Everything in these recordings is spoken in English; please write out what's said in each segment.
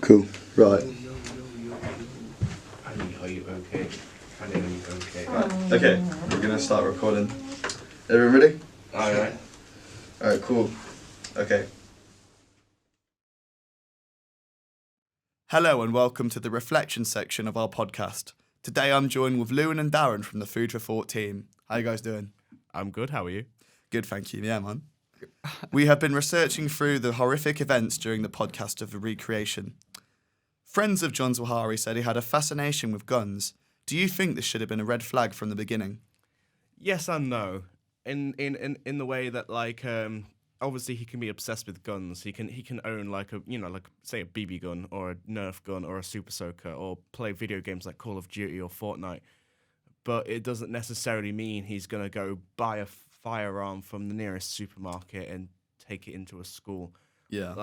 Cool. Right. Annie, are you okay? Annie, are you okay? Right. Okay. We're gonna start recording. Everyone ready? Alright. Alright. Cool. Okay. Hello and welcome to the reflection section of our podcast. Today I'm joined with Lewin and Darren from the Food for Thought team. How you guys doing? I'm good, how are you? Good, thank you. Yeah, man. We have been researching through the horrific events during the podcast of the recreation. Friends of John Zawahiri said he had a fascination with guns. Do you think this should have been a red flag from the beginning? Yes and no. In the way that obviously he can be obsessed with guns. He can own like say a BB gun or a Nerf gun or a Super Soaker or play video games like Call of Duty or Fortnite. But it doesn't necessarily mean he's gonna go buy a firearm from the nearest supermarket and take it into a school. Yeah.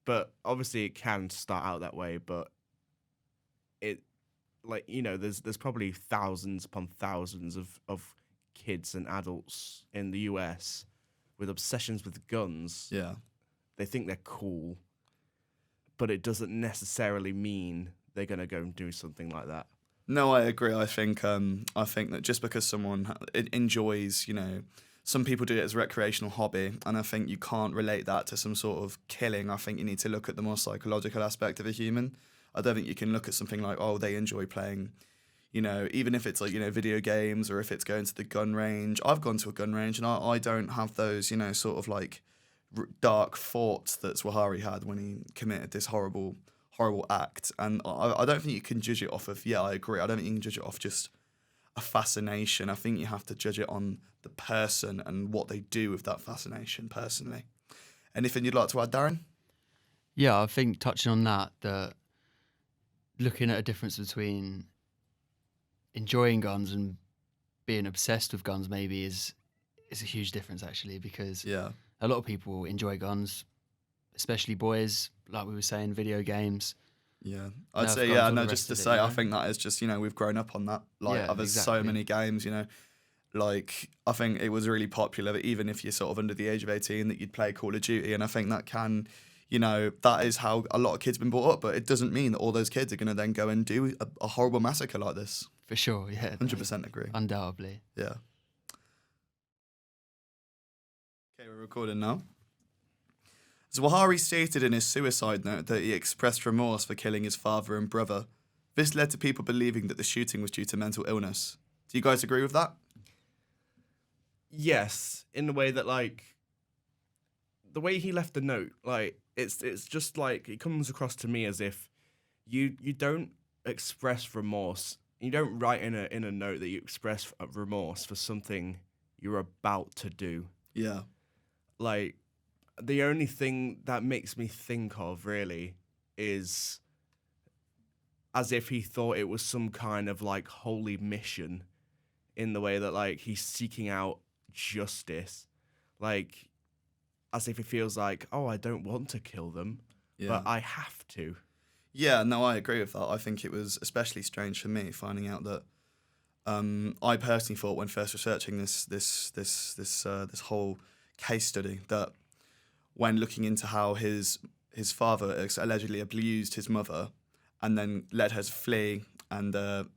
But obviously it can start out that way, but there's probably thousands upon thousands of kids and adults in the US with obsessions with guns. Yeah. They think they're cool, but it doesn't necessarily mean they're going to go and do something like that. No, I agree. I think that just because someone enjoys, some people do it as a recreational hobby, and I think you can't relate that to some sort of killing. I think you need to look at the more psychological aspect of a human. I don't think you can look at something like, oh, they enjoy playing, even if it's like, video games or if it's going to the gun range. I've gone to a gun range and I don't have those, sort of like dark thoughts that Zawahiri had when he committed this horrible act. And I don't think you can judge it off of, I agree. I don't think you can judge it off just a fascination. I think you have to judge it on the person and what they do with that fascination personally. Anything you'd like to add, Darren? Yeah, I think touching on that looking at a difference between enjoying guns and being obsessed with guns maybe is a huge difference actually, because a lot of people enjoy guns, especially boys, like we were saying, video games. Yeah, I'd say, just to say, I think that is just, we've grown up on that. There's so many games, like, I think it was really popular that even if you're sort of under the age of 18 that you'd play Call of Duty, and I think that can, that is how a lot of kids have been brought up, but it doesn't mean that all those kids are going to then go and do a horrible massacre like this. For sure, yeah. 100% agree. Undoubtedly. Yeah. Okay, we're recording now. Zawahiri stated in his suicide note that he expressed remorse for killing his father and brother. This led to people believing that the shooting was due to mental illness. Do you guys agree with that? Yes, in the way that the way he left the note, it's just like it comes across to me as if you don't express remorse. You don't write in a note that you express remorse for something you're about to do. Yeah. The only thing that makes me think of really is as if he thought it was some kind of holy mission, in the way that he's seeking out justice, as if he feels like, oh, I don't want to kill them, but I have to. Yeah, no, I agree with that. I think it was especially strange for me finding out that I personally thought when first researching this whole case study that when looking into how his father allegedly abused his mother and then led her to flee and the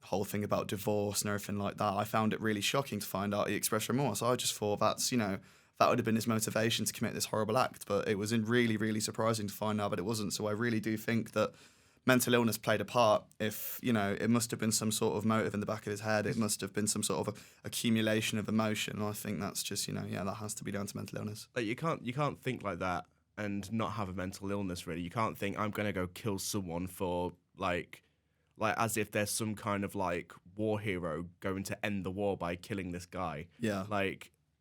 whole thing about divorce and everything like that, I found it really shocking to find out he expressed remorse. I just thought that would have been his motivation to commit this horrible act, but it was really, really surprising to find out that it wasn't. So I really do think that mental illness played a part. If, it must have been some sort of motive in the back of his head. It must have been some sort of accumulation of emotion. I think that's just, that has to be down to mental illness. You can't think like that and not have a mental illness, really. You can't think, I'm going to go kill someone for, as if there's some kind of, war hero going to end the war by killing this guy. Yeah.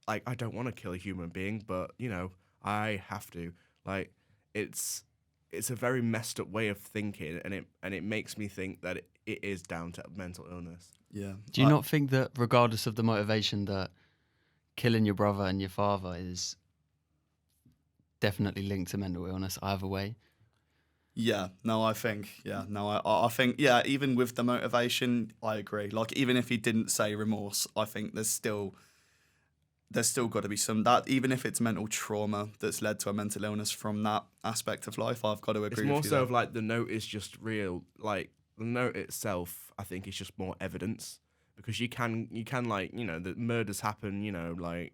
I don't want to kill a human being, but, I have to. It's a very messed up way of thinking, and it makes me think that it is down to mental illness. Yeah. Do you not think that regardless of the motivation that killing your brother and your father is definitely linked to mental illness either way? Yeah, no, I think, I think, even with the motivation, I agree. Even if he didn't say remorse, I think there's still, there's still got to be some that, even if it's mental trauma that's led to a mental illness from that aspect of life. I've got to agree It's more with you so there. of like the note is just real. Like the note itself, I think is just more evidence because you can like the murders happen. Like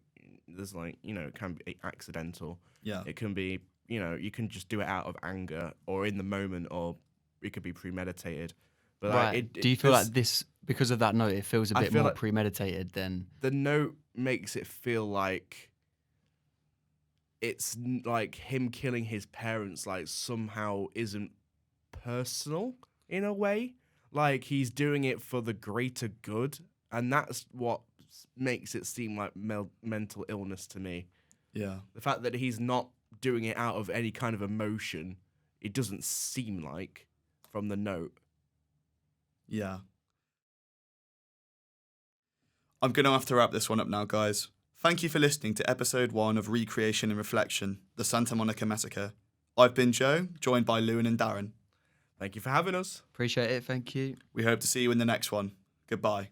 there's like it can be accidental. Yeah. It can be you can just do it out of anger or in the moment, or it could be premeditated. But like, Right. Do you feel there's- like this, because of that note, it feels a I bit feel more like- premeditated than... the note makes it feel like it's like him killing his parents like somehow isn't personal in a way, like he's doing it for the greater good, and that's what makes it seem like mental illness to me. Yeah. The fact that he's not doing it out of any kind of emotion, it doesn't seem like from the note. Yeah. I'm going to have to wrap this one up now, guys. Thank you for listening to episode 1 of Recreation and Reflection, the Santa Monica Massacre. I've been Joe, joined by Lewin and Darren. Thank you for having us. Appreciate it, thank you. We hope to see you in the next one. Goodbye.